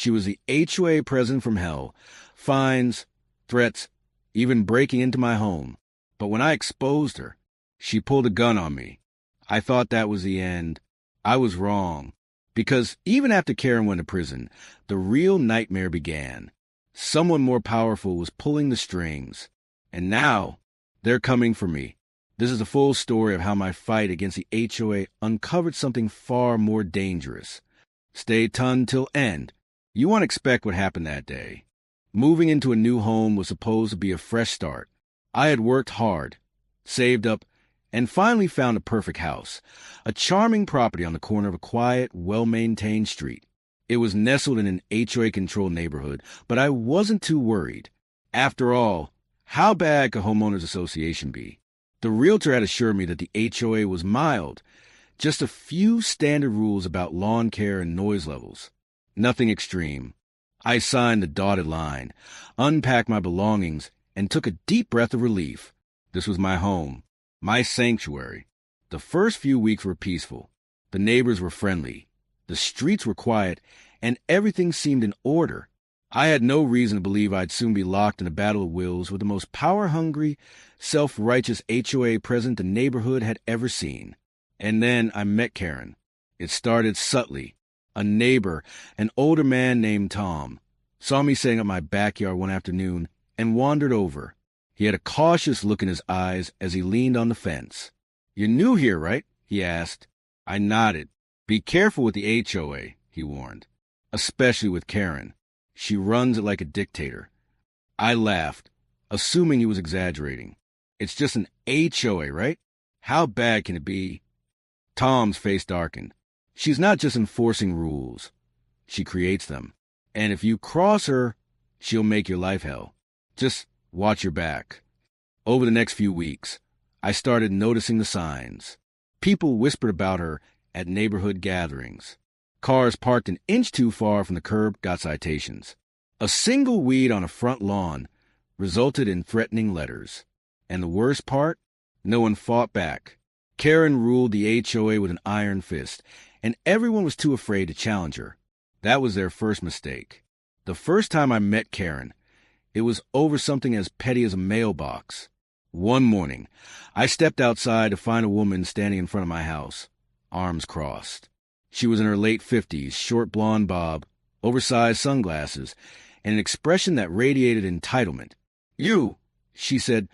She was the HOA president from hell. Fines, threats, even breaking into my home. But when I exposed her, she pulled a gun on me. I thought that was the end. I was wrong. Because even after Karen went to prison, the real nightmare began. Someone more powerful was pulling the strings. And now, they're coming for me. This is the full story of how my fight against the HOA uncovered something far more dangerous. Stay tuned till end. You won't expect what happened that day. Moving into a new home was supposed to be a fresh start. I had worked hard, saved up, and finally found a perfect house, a charming property on the corner of a quiet, well-maintained street. It was nestled in an HOA-controlled neighborhood, but I wasn't too worried. After all, how bad could Homeowners Association be? The realtor had assured me that the HOA was mild, just a few standard rules about lawn care and noise levels. Nothing extreme. I signed the dotted line, unpacked my belongings, and took a deep breath of relief. This was my home, my sanctuary. The first few weeks were peaceful. The neighbors were friendly. The streets were quiet, and everything seemed in order. I had no reason to believe I'd soon be locked in a battle of wills with the most power-hungry, self-righteous HOA president the neighborhood had ever seen. And then I met Karen. It started subtly. A neighbor, an older man named Tom, saw me sitting at my backyard one afternoon and wandered over. He had a cautious look in his eyes as he leaned on the fence. "You're new here, right?" he asked. I nodded. "Be careful with the HOA," he warned. "Especially with Karen. She runs it like a dictator." I laughed, assuming he was exaggerating. "It's just an HOA, right? How bad can it be?" Tom's face darkened. "She's not just enforcing rules. She creates them. And if you cross her, she'll make your life hell. Just watch your back." Over the next few weeks, I started noticing the signs. People whispered about her at neighborhood gatherings. Cars parked an inch too far from the curb got citations. A single weed on a front lawn resulted in threatening letters. And the worst part? No one fought back. Karen ruled the HOA with an iron fist, and everyone was too afraid to challenge her. That was their first mistake. The first time I met Karen, it was over something as petty as a mailbox. One morning, I stepped outside to find a woman standing in front of my house, arms crossed. She was in her late 50s, short blonde bob, oversized sunglasses, and an expression that radiated entitlement. "You," she said,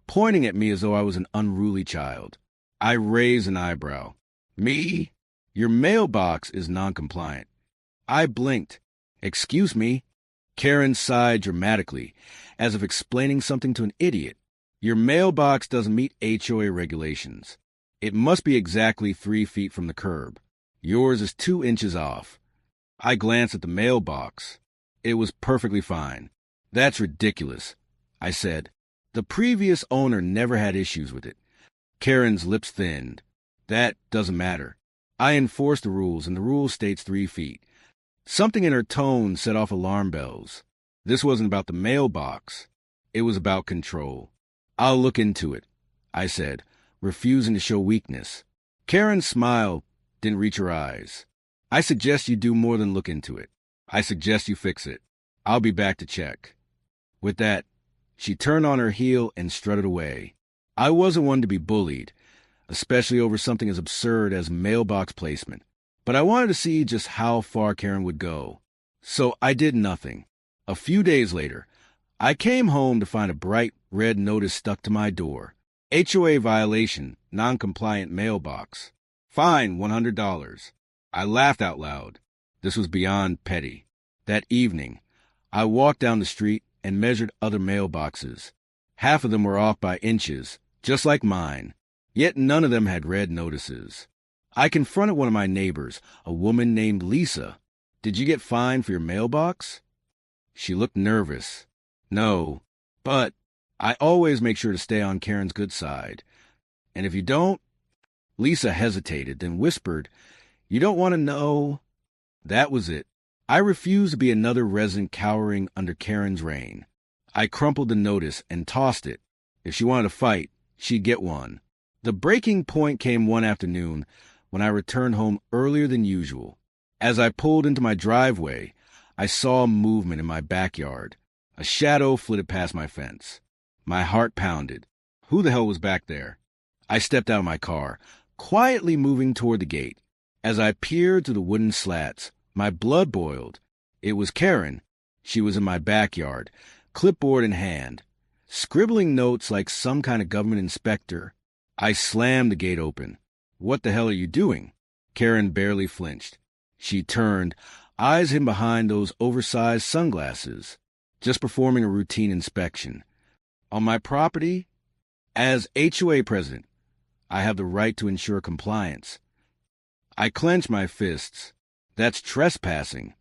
pointing at me as though I was an unruly child. I raised an eyebrow. "Me? Your mailbox is non-compliant." I blinked. "Excuse me." Karen sighed dramatically, as if explaining something to an idiot. "Your mailbox doesn't meet HOA regulations. It must be exactly 3 feet from the curb. Yours is 2 inches off." I glanced at the mailbox. It was perfectly fine. "That's ridiculous," I said. "The previous owner never had issues with it." Karen's lips thinned. "That doesn't matter. I enforce the rules, and the rule states 3 feet. Something in her tone set off alarm bells. This wasn't about the mailbox. It was about control. "I'll look into it," I said, refusing to show weakness. Karen's smile didn't reach her eyes. "I suggest you do more than look into it. I suggest you fix it. I'll be back to check." With that, she turned on her heel and strutted away. I wasn't one to be bullied, especially over something as absurd as mailbox placement. But I wanted to see just how far Karen would go. So I did nothing. A few days later, I came home to find a bright red notice stuck to my door. HOA violation, non-compliant mailbox. Fine, $100. I laughed out loud. This was beyond petty. That evening, I walked down the street and measured other mailboxes. Half of them were off by inches, just like mine. Yet none of them had red notices. I confronted one of my neighbors, a woman named Lisa. "Did you get fined for your mailbox?" She looked nervous. "No, but I always make sure to stay on Karen's good side. And if you don't..." Lisa hesitated, then whispered, "You don't want to know?" That was it. I refused to be another resident cowering under Karen's reign. I crumpled the notice and tossed it. If she wanted to fight, she'd get one. The breaking point came one afternoon when I returned home earlier than usual. As I pulled into my driveway, I saw movement in my backyard. A shadow flitted past my fence. My heart pounded. Who the hell was back there? I stepped out of my car, quietly moving toward the gate. As I peered through the wooden slats, my blood boiled. It was Karen. She was in my backyard, clipboard in hand, scribbling notes like some kind of government inspector. I slammed the gate open. "What the hell are you doing?" Karen barely flinched. She turned, eyes hidden behind those oversized sunglasses. "Just performing a routine inspection. On my property? As HOA president, I have the right to ensure compliance." I clenched my fists. "That's trespassing."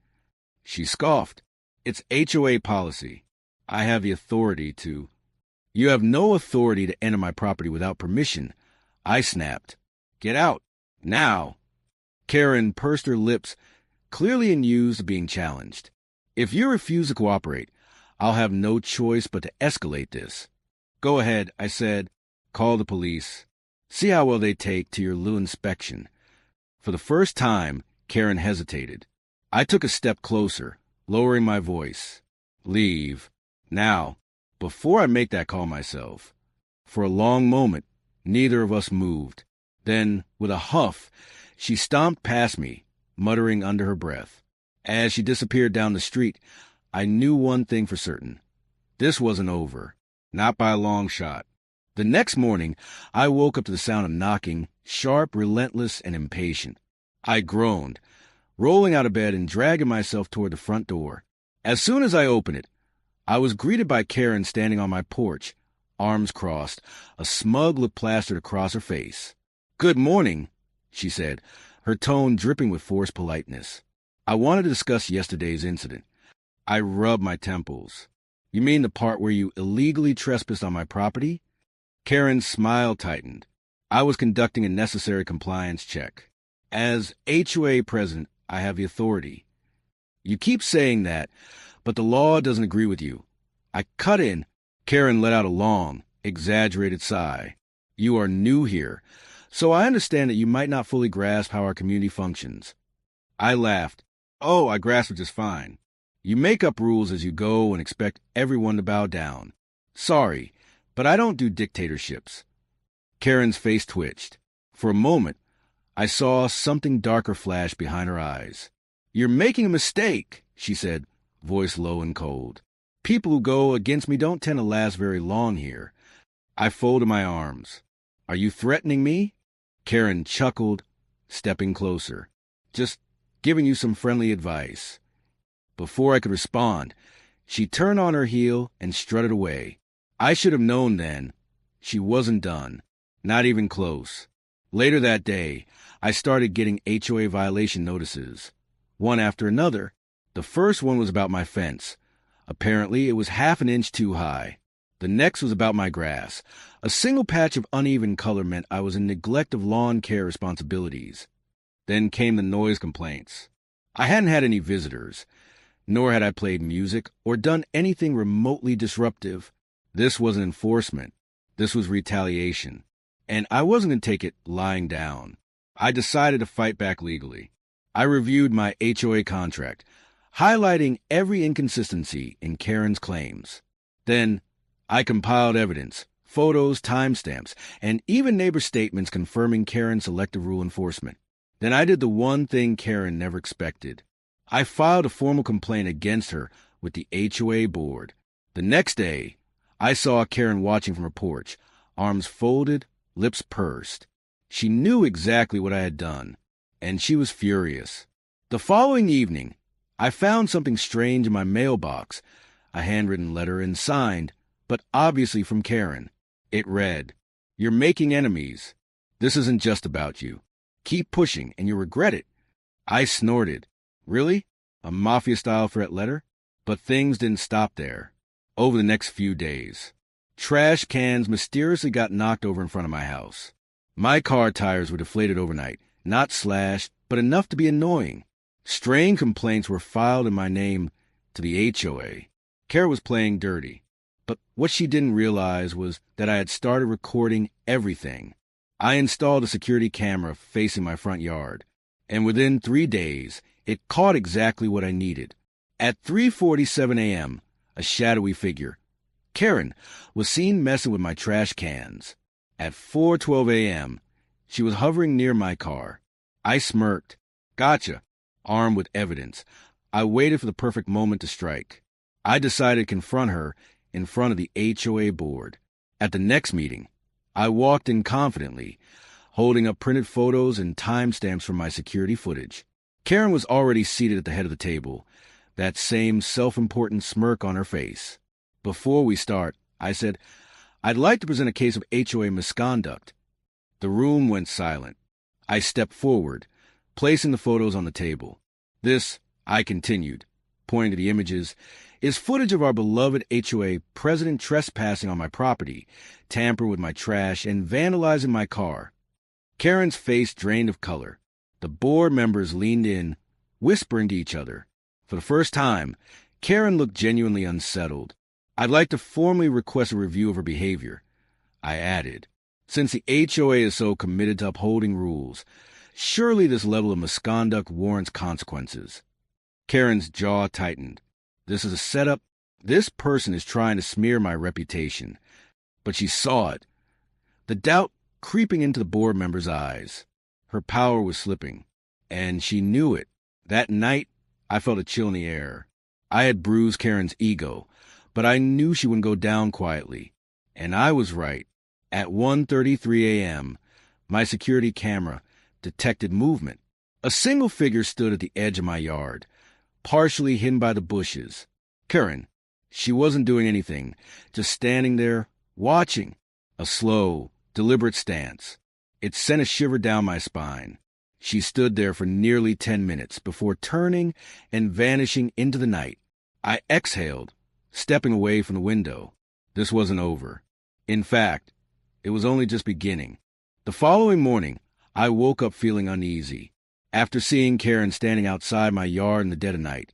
She scoffed. "It's HOA policy. I have the authority to—" "You have no authority to enter my property without permission," I snapped. "Get out. Now." Karen pursed her lips, clearly amused at being challenged. "If you refuse to cooperate, I'll have no choice but to escalate this." "Go ahead," I said. "Call the police. See how well they take to your little inspection." For the first time, Karen hesitated. I took a step closer, lowering my voice. "Leave. Now, before I make that call myself." For a long moment, neither of us moved. Then, with a huff, she stomped past me, muttering under her breath. As she disappeared down the street, I knew one thing for certain. This wasn't over. Not by a long shot. The next morning, I woke up to the sound of knocking, sharp, relentless, and impatient. I groaned, rolling out of bed and dragging myself toward the front door. As soon as I opened it, I was greeted by Karen standing on my porch, arms crossed, a smug look plastered across her face. "Good morning," she said, her tone dripping with forced politeness. "I wanted to discuss yesterday's incident." I rubbed my temples. "You mean the part where you illegally trespassed on my property?" Karen's smile tightened. "I was conducting a necessary compliance check. As HOA president, I have the authority." "You keep saying that, but the law doesn't agree with you." I cut in. Karen let out a long, exaggerated sigh. "You are new here, so I understand that you might not fully grasp how our community functions." I laughed. "Oh, I grasp it just fine. You make up rules as you go and expect everyone to bow down. Sorry, but I don't do dictatorships." Karen's face twitched. For a moment, I saw something darker flash behind her eyes. "You're making a mistake," she said, voice low and cold. "People who go against me don't tend to last very long here." I folded my arms. "Are you threatening me?" Karen chuckled, stepping closer. "Just giving you some friendly advice." Before I could respond, she turned on her heel and strutted away. I should have known then. She wasn't done. Not even close. Later that day, I started getting HOA violation notices. One after another. The first one was about my fence. Apparently, it was half an inch too high. The next was about my grass. A single patch of uneven color meant I was in neglect of lawn care responsibilities. Then came the noise complaints. I hadn't had any visitors, nor had I played music or done anything remotely disruptive. This wasn't enforcement. This was retaliation. And I wasn't going to take it lying down. I decided to fight back legally. I reviewed my HOA contract, highlighting every inconsistency in Karen's claims. Then I compiled evidence, photos, timestamps, and even neighbor statements confirming Karen's selective rule enforcement. Then I did the one thing Karen never expected. I filed a formal complaint against her with the HOA board. The next day, I saw Karen watching from her porch, arms folded, lips pursed. She knew exactly what I had done, and she was furious. The following evening, I found something strange in my mailbox, a handwritten letter and signed, but obviously from Karen. It read, "You're making enemies. This isn't just about you. Keep pushing and you'll regret it." I snorted. Really? A mafia-style threat letter? But things didn't stop there. Over the next few days, trash cans mysteriously got knocked over in front of my house. My car tires were deflated overnight, not slashed, but enough to be annoying. Strange complaints were filed in my name to the HOA. Kara was playing dirty. But what she didn't realize was that I had started recording everything. I installed a security camera facing my front yard, and within 3 days, it caught exactly what I needed. At 3:47 a.m., a shadowy figure, Karen, was seen messing with my trash cans. At 4:12 a.m., she was hovering near my car. I smirked. Gotcha. Armed with evidence, I waited for the perfect moment to strike. I decided to confront her in front of the HOA board. At the next meeting, I walked in confidently, holding up printed photos and timestamps from my security footage. Karen was already seated at the head of the table, that same self-important smirk on her face. Before we start, I said, I'd like to present a case of HOA misconduct. The room went silent. I stepped forward, placing the photos on the table. This, I continued, pointing to the images, is footage of our beloved HOA president trespassing on my property, tampering with my trash, and vandalizing my car. Karen's face drained of color. The board members leaned in, whispering to each other. For the first time, Karen looked genuinely unsettled. I'd like to formally request a review of her behavior, I added. Since the HOA is so committed to upholding rules, surely this level of misconduct warrants consequences. Karen's jaw tightened. This is a setup. This person is trying to smear my reputation. But she saw it. The doubt creeping into the board member's eyes. Her power was slipping, and she knew it. That night, I felt a chill in the air. I had bruised Karen's ego, but I knew she wouldn't go down quietly. And I was right. At 1:33 a.m., my security camera detected movement. A single figure stood at the edge of my yard, partially hidden by the bushes. Karen, she wasn't doing anything, just standing there, watching. A slow, deliberate stance. It sent a shiver down my spine. She stood there for nearly 10 minutes before turning and vanishing into the night. I exhaled, stepping away from the window. This wasn't over. In fact, it was only just beginning. The following morning, I woke up feeling uneasy. After seeing Karen standing outside my yard in the dead of night,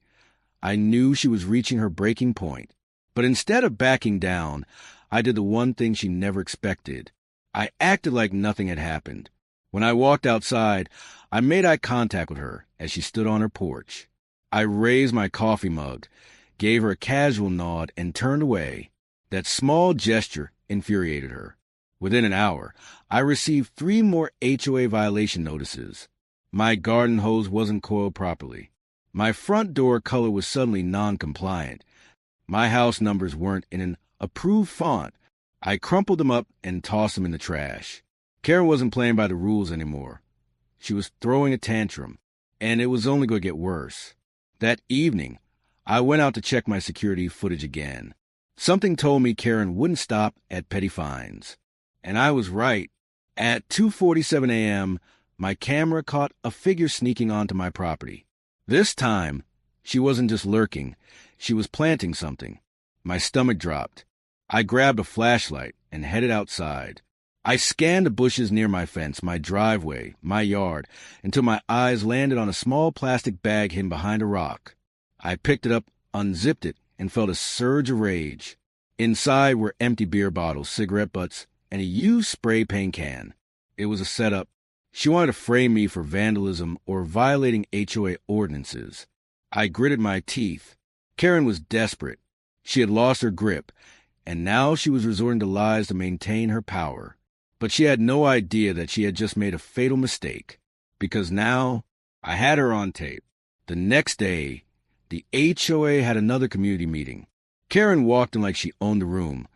I knew she was reaching her breaking point. But instead of backing down, I did the one thing she never expected. I acted like nothing had happened. When I walked outside, I made eye contact with her as she stood on her porch. I raised my coffee mug, gave her a casual nod, and turned away. That small gesture infuriated her. Within an hour, I received 3 more HOA violation notices. My garden hose wasn't coiled properly. My front door color was suddenly non-compliant. My house numbers weren't in an approved font. I crumpled them up and tossed them in the trash. Karen wasn't playing by the rules anymore. She was throwing a tantrum, and it was only going to get worse. That evening, I went out to check my security footage again. Something told me Karen wouldn't stop at petty fines. And I was right. At 2:47 a.m., my camera caught a figure sneaking onto my property. This time, she wasn't just lurking. She was planting something. My stomach dropped. I grabbed a flashlight and headed outside. I scanned the bushes near my fence, my driveway, my yard, until my eyes landed on a small plastic bag hidden behind a rock. I picked it up, unzipped it, and felt a surge of rage. Inside were empty beer bottles, cigarette butts, and a used spray paint can. It was a setup. She wanted to frame me for vandalism or violating HOA ordinances. I gritted my teeth. Karen was desperate. She had lost her grip, and now she was resorting to lies to maintain her power. But she had no idea that she had just made a fatal mistake, because now I had her on tape. The next day, the HOA had another community meeting. Karen walked in like she owned the room,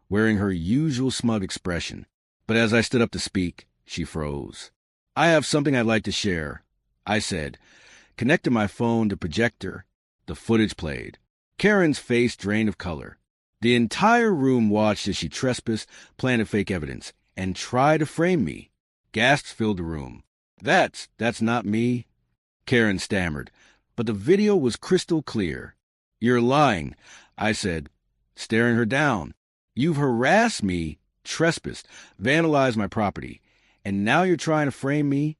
wearing her usual smug expression. But as I stood up to speak, she froze. I have something I'd like to share, I said, connecting my phone to projector. The footage played. Karen's face drained of color. The entire room watched as she trespassed, planted fake evidence, and tried to frame me. Gasps filled the room. That's not me, Karen stammered, but the video was crystal clear. You're lying, I said, staring her down. You've harassed me, trespassed, vandalized my property, and now you're trying to frame me?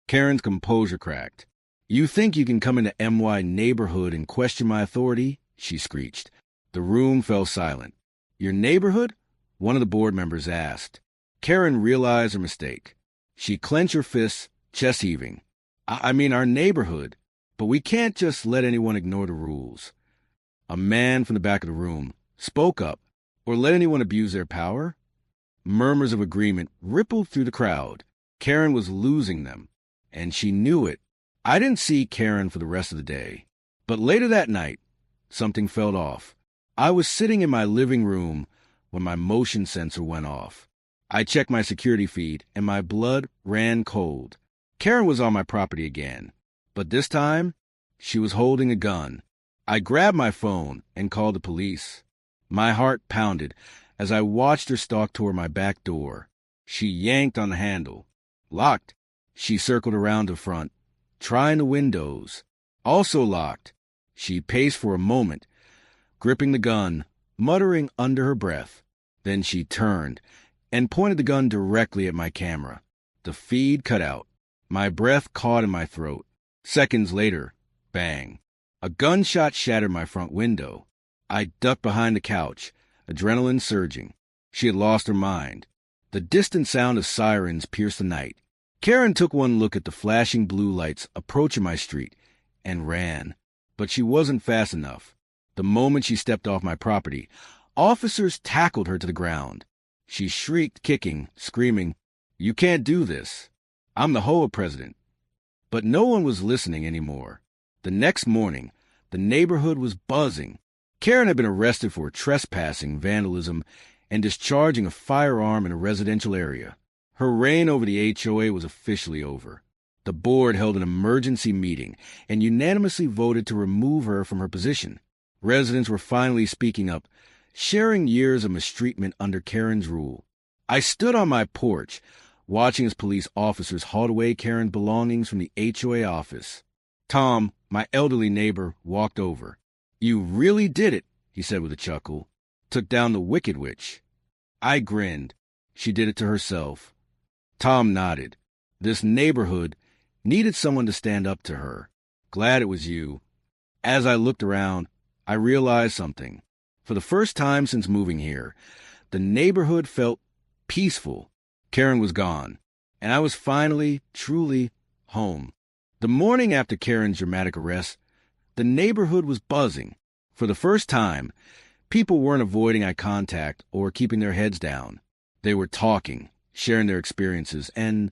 Karen's composure cracked. You think you can come into MY neighborhood and question my authority? She screeched. The room fell silent. Your neighborhood? One of the board members asked. Karen realized her mistake. She clenched her fists, chest heaving. I mean our neighborhood. But we can't just let anyone ignore the rules. A man from the back of the room spoke up, or let anyone abuse their power. Murmurs of agreement rippled through the crowd. Karen was losing them, and she knew it. I didn't see Karen for the rest of the day. But later that night, something felt off. I was sitting in my living room when my motion sensor went off. I checked my security feed, and my blood ran cold. Karen was on my property again, but this time, she was holding a gun. I grabbed my phone and called the police. My heart pounded as I watched her stalk toward my back door. She yanked on the handle. Locked. She circled around the front, trying the windows. Also locked. She paced for a moment, gripping the gun, muttering under her breath. Then she turned and pointed the gun directly at my camera. The feed cut out. My breath caught in my throat. Seconds later, bang. A gunshot shattered my front window. I ducked behind the couch, adrenaline surging. She had lost her mind. The distant sound of sirens pierced the night. Karen took one look at the flashing blue lights approaching my street and ran. But she wasn't fast enough. The moment she stepped off my property, officers tackled her to the ground. She shrieked, kicking, screaming, "You can't do this. I'm the HOA president." But no one was listening anymore. The next morning, the neighborhood was buzzing. Karen had been arrested for trespassing, vandalism, and discharging a firearm in a residential area. Her reign over the HOA was officially over. The board held an emergency meeting and unanimously voted to remove her from her position. Residents were finally speaking up, sharing years of mistreatment under Karen's rule. I stood on my porch, watching as police officers hauled away Karen's belongings from the HOA office. Tom, my elderly neighbor, walked over. "You really did it," he said with a chuckle. "Took down the wicked witch." I grinned. She did it to herself. Tom nodded. This neighborhood needed someone to stand up to her. Glad it was you. As I looked around, I realized something. For the first time since moving here, the neighborhood felt peaceful. Karen was gone, and I was finally, truly, home. The morning after Karen's dramatic arrest, the neighborhood was buzzing. For the first time, people weren't avoiding eye contact or keeping their heads down. They were talking, sharing their experiences, and,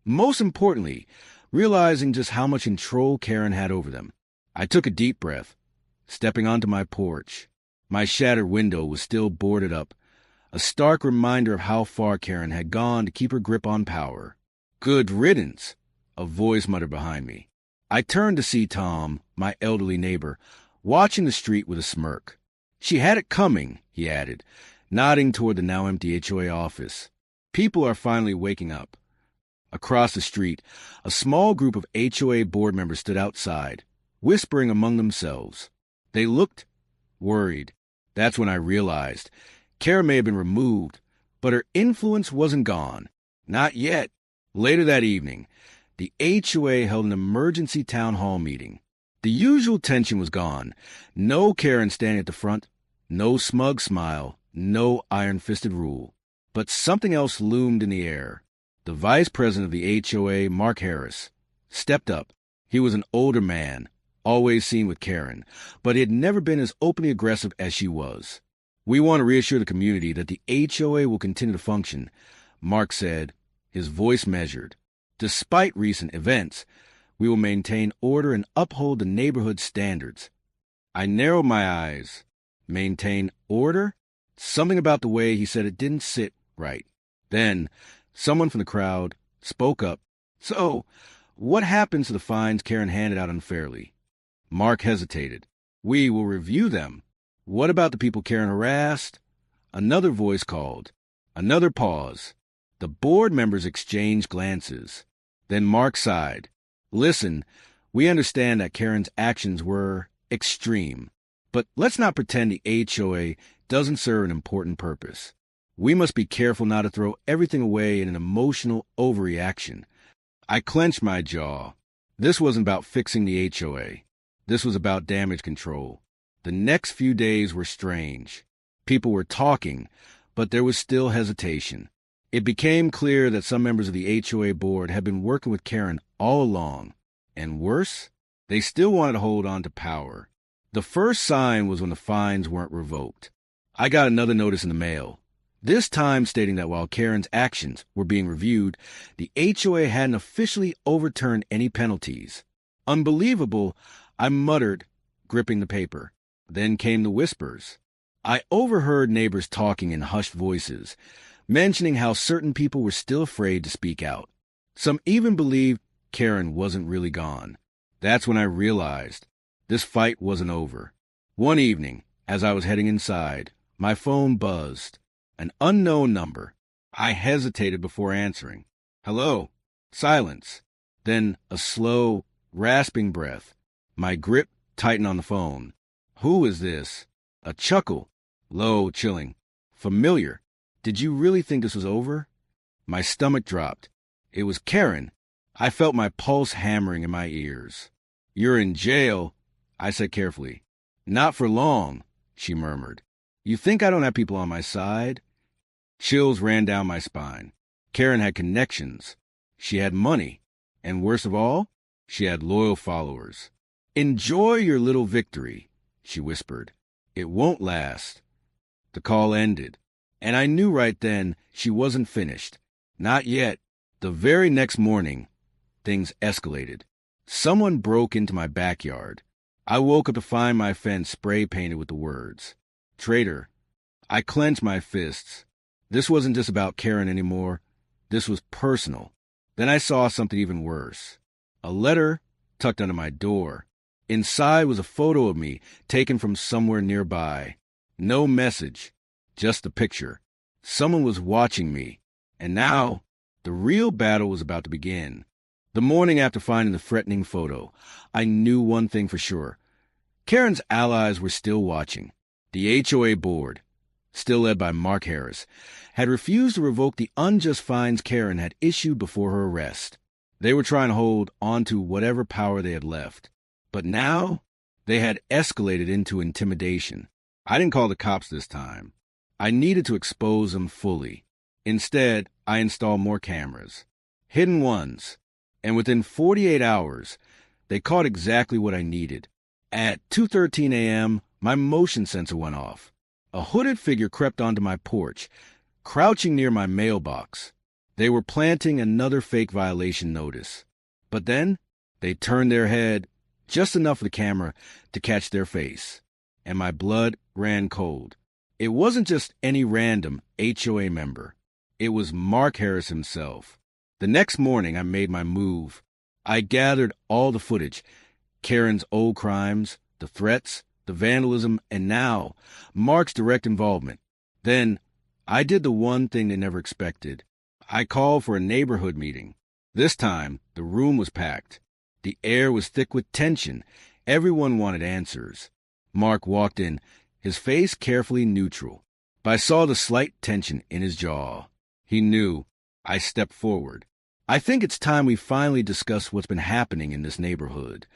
most importantly, realizing just how much control Karen had over them. I took a deep breath, stepping onto my porch. My shattered window was still boarded up, a stark reminder of how far Karen had gone to keep her grip on power. "Good riddance," a voice muttered behind me. I turned to see Tom, my elderly neighbor, watching the street with a smirk. "She had it coming," he added, nodding toward the now empty HOA office. "People are finally waking up." Across the street, a small group of HOA board members stood outside, whispering among themselves. They looked worried. That's when I realized Karen may have been removed, but her influence wasn't gone. Not yet. Later that evening, the HOA held an emergency town hall meeting. The usual tension was gone. No Karen standing at the front, no smug smile, no iron-fisted rule. But something else loomed in the air. The vice president of the HOA, Mark Harris, stepped up. He was an older man, always seen with Karen, but he had never been as openly aggressive as she was. "We want to reassure the community that the HOA will continue to function," Mark said, his voice measured. "Despite recent events, we will maintain order and uphold the neighborhood standards." I narrowed my eyes. Maintain order? Something about the way he said it didn't sit right. Then, someone from the crowd spoke up. "So, what happens to the fines Karen handed out unfairly?" Mark hesitated. "We will review them." "What about the people Karen harassed?" Another voice called. Another pause. The board members exchanged glances. Then Mark sighed. "Listen, we understand that Karen's actions were extreme, but let's not pretend the HOA doesn't serve an important purpose. We must be careful not to throw everything away in an emotional overreaction." I clenched my jaw. This wasn't about fixing the HOA. This was about damage control. The next few days were strange. People were talking, but there was still hesitation. It became clear that some members of the HOA board had been working with Karen all along. And worse, They still wanted to hold on to power. The first sign was when the fines weren't revoked. I got another notice in the mail, this time stating that while Karen's actions were being reviewed, the HOA hadn't officially overturned any penalties. Unbelievable, I muttered, gripping the paper. Then came the whispers. I overheard neighbors talking in hushed voices, mentioning how certain people were still afraid to speak out. Some even believed Karen wasn't really gone. That's when I realized this fight wasn't over. One evening, as I was heading inside, my phone buzzed. An unknown number. I hesitated before answering. Hello? Silence. Then a slow, rasping breath. My grip tightened on the phone. Who is this? A chuckle. Low, chilling. Familiar. Did you really think this was over? My stomach dropped. It was Karen. I felt my pulse hammering in my ears. You're in jail, I said carefully. Not for long, she murmured. You think I don't have people on my side? Chills ran down my spine. Karen had connections. She had money. And worst of all, she had loyal followers. Enjoy your little victory, she whispered. It won't last. The call ended, and I knew right then she wasn't finished. Not yet. The very next morning, things escalated. Someone broke into my backyard. I woke up to find my fence spray painted with the words, "Traitor." I clenched my fists. This wasn't just about Karen anymore. This was personal. Then I saw something even worse. A letter tucked under my door. Inside was a photo of me taken from somewhere nearby. No message, just a picture. Someone was watching me. And now, the real battle was about to begin. The morning after finding the threatening photo, I knew one thing for sure. Karen's allies were still watching. The HOA board, still led by Mark Harris, had refused to revoke the unjust fines Karen had issued before her arrest. They were trying to hold on to whatever power they had left. But now, they had escalated into intimidation. I didn't call the cops this time. I needed to expose them fully. Instead, I installed more cameras. Hidden ones. And within 48 hours, they caught exactly what I needed. At 2:13 a.m., my motion sensor went off. A hooded figure crept onto my porch, crouching near my mailbox. They were planting another fake violation notice. But then, they turned their head, just enough for the camera to catch their face. And my blood ran cold. It wasn't just any random HOA member. It was Mark Harris himself. The next morning, I made my move. I gathered all the footage, Karen's old crimes, the threats, the vandalism, and now, Mark's direct involvement. Then, I did the one thing they never expected. I called for a neighborhood meeting. This time, the room was packed. The air was thick with tension. Everyone wanted answers. Mark walked in, his face carefully neutral, but I saw the slight tension in his jaw. He knew. I stepped forward. I think it's time we finally discuss what's been happening in this neighborhood.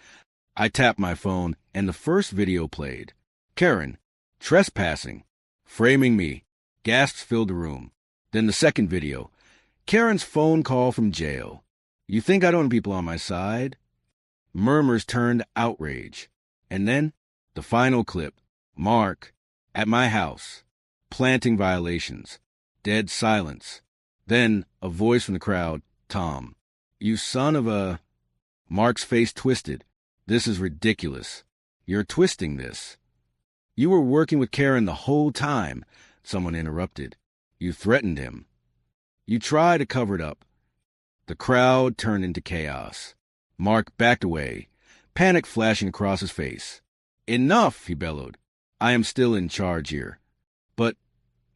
I tapped my phone, and the first video played. Karen, trespassing, framing me. Gasps filled the room. Then the second video. Karen's phone call from jail. You think I don't have people on my side? Murmurs turned outrage. And then, the final clip. Mark, at my house, planting violations. Dead silence. Then, a voice from the crowd. Tom, you son of a... Mark's face twisted. This is ridiculous. You're twisting this. You were working with Karen the whole time, someone interrupted. You threatened him. You tried to cover it up. The crowd turned into chaos. Mark backed away, panic flashing across his face. Enough, he bellowed. I am still in charge here. But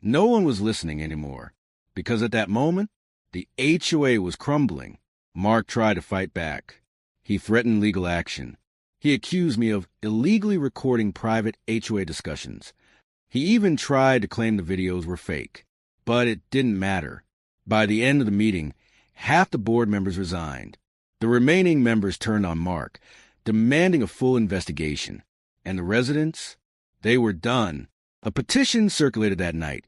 no one was listening anymore, because at that moment, the HOA was crumbling. Mark tried to fight back. He threatened legal action. He accused me of illegally recording private HOA discussions. He even tried to claim the videos were fake. But it didn't matter. By the end of the meeting, half the board members resigned. The remaining members turned on Mark, demanding a full investigation. And the residents? They were done. A petition circulated that night,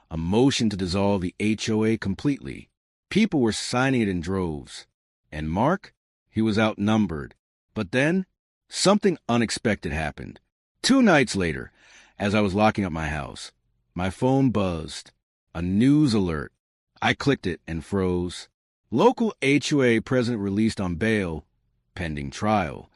a motion to dissolve the HOA completely. People were signing it in droves. And Mark? He was outnumbered. But then, something unexpected happened. 2 nights later, as I was locking up my house, my phone buzzed. A news alert. I clicked it and froze. Local HOA president released on bail, pending trial.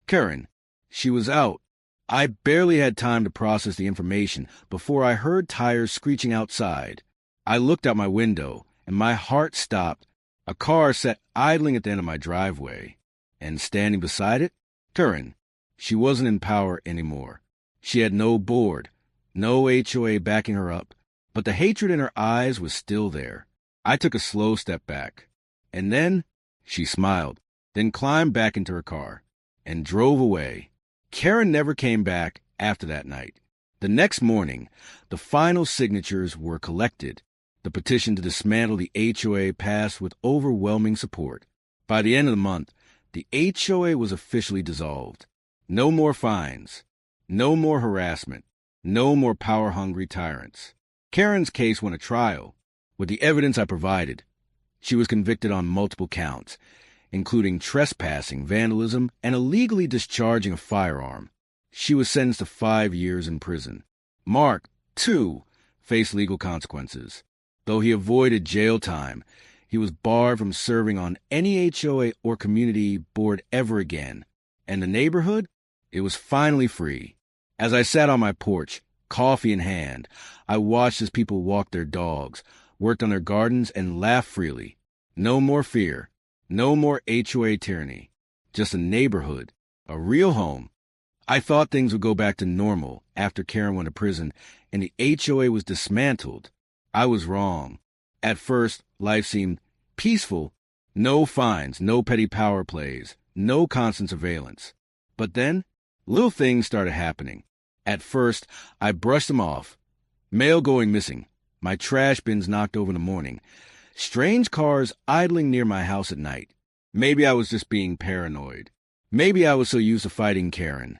Karen, she was out. I barely had time to process the information before I heard tires screeching outside. I looked out my window, and my heart stopped. A car sat idling at the end of my driveway, and standing beside it, Karen. She wasn't in power anymore. She had no board, no HOA backing her up, but the hatred in her eyes was still there. I took a slow step back, and then she smiled, then climbed back into her car, and drove away. Karen never came back after that night. The next morning, the final signatures were collected. The petition to dismantle the HOA passed with overwhelming support. By the end of the month, the HOA was officially dissolved. No more fines, no more harassment, no more power-hungry tyrants. Karen's case went to trial. With the evidence I provided, she was convicted on multiple counts, including trespassing, vandalism, and illegally discharging a firearm. She was sentenced to 5 years in prison. Mark, too, faced legal consequences. Though he avoided jail time, he was barred from serving on any HOA or community board ever again. And the neighborhood? It was finally free. As I sat on my porch, coffee in hand, I watched as people walked their dogs, worked on their gardens, and laughed freely. No more fear. No more HOA tyranny. Just a neighborhood. A real home. I thought things would go back to normal after Karen went to prison and the HOA was dismantled. I was wrong. At first, life seemed peaceful. No fines, no petty power plays, no constant surveillance. But then, little things started happening. At first, I brushed them off. Mail going missing. My trash bins knocked over in the morning. Strange cars idling near my house at night. Maybe I was just being paranoid. Maybe I was so used to fighting Karen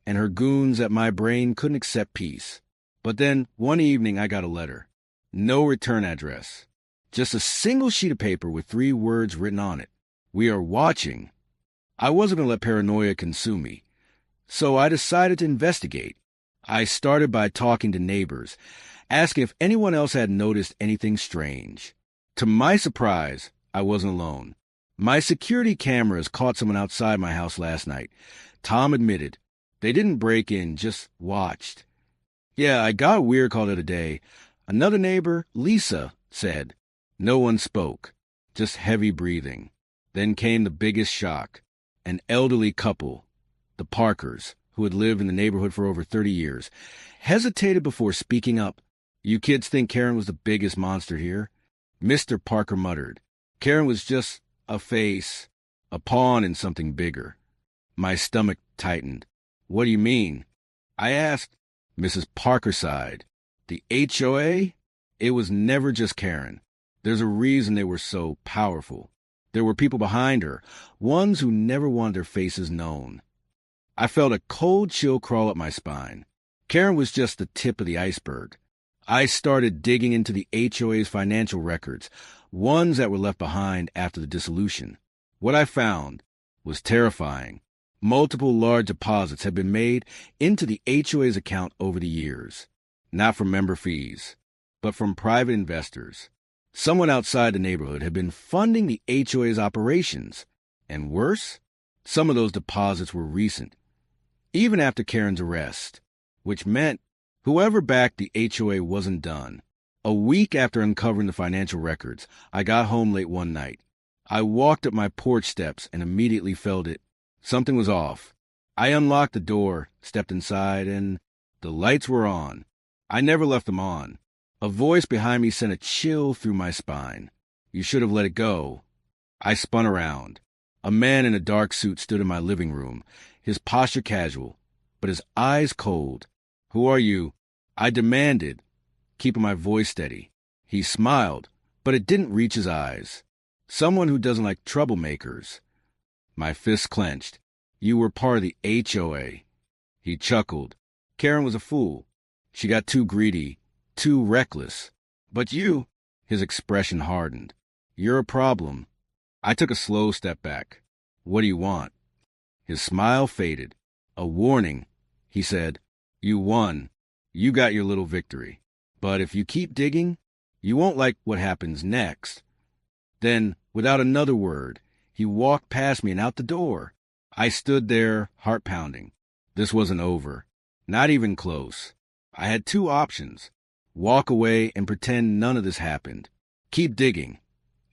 and her goons that my brain couldn't accept peace. But then, one evening, I got a letter. No return address. Just a single sheet of paper with 3 words written on it. We are watching. I wasn't going to let paranoia consume me. So I decided to investigate. I started by talking to neighbors, asking if anyone else had noticed anything strange. To my surprise, I wasn't alone. My security cameras caught someone outside my house last night. Tom admitted. They didn't break in, just watched. Yeah, I got a weird call the other day. Another neighbor, Lisa, said. No one spoke, just heavy breathing. Then came the biggest shock. An elderly couple, the Parkers, who had lived in the neighborhood for over 30 years, hesitated before speaking up. You kids think Karen was the biggest monster here? Mr. Parker muttered. Karen was just a face, a pawn in something bigger. My stomach tightened. What do you mean? I asked. Mrs. Parker sighed. The HOA? It was never just Karen. There's a reason they were so powerful. There were people behind her, ones who never wanted their faces known. I felt a cold chill crawl up my spine. Karen was just the tip of the iceberg. I started digging into the HOA's financial records, ones that were left behind after the dissolution. What I found was terrifying. Multiple large deposits had been made into the HOA's account over the years, not from member fees, but from private investors. Someone outside the neighborhood had been funding the HOA's operations, and worse, some of those deposits were recent, even after Karen's arrest, which meant whoever backed the HOA wasn't done. A week after uncovering the financial records, I got home late one night. I walked up my porch steps and immediately felt it. Something was off. I unlocked the door, stepped inside, and the lights were on. I never left them on. A voice behind me sent a chill through my spine. You should have let it go. I spun around. A man in a dark suit stood in my living room, his posture casual, but his eyes cold. Who are you? I demanded, keeping my voice steady. He smiled, but it didn't reach his eyes. Someone who doesn't like troublemakers. My fists clenched. You were part of the HOA. He chuckled. Karen was a fool. She got too greedy, too reckless. But you, his expression hardened. You're a problem. I took a slow step back. What do you want? His smile faded. A warning, he said. You won. You got your little victory. But if you keep digging, you won't like what happens next. Then, without another word, he walked past me and out the door. I stood there, heart pounding. This wasn't over. Not even close. I had two options. Walk away and pretend none of this happened. Keep digging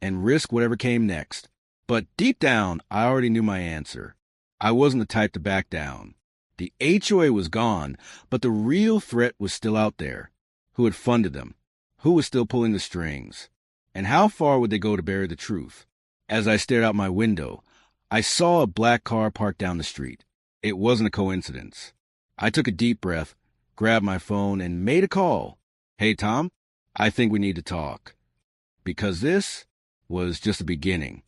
and risk whatever came next. But deep down, I already knew my answer. I wasn't the type to back down. The HOA was gone, but the real threat was still out there. Who had funded them? Who was still pulling the strings? And how far would they go to bury the truth? As I stared out my window, I saw a black car parked down the street. It wasn't a coincidence. I took a deep breath, grabbed my phone, and made a call. Hey, Tom, I think we need to talk. Because this was just the beginning.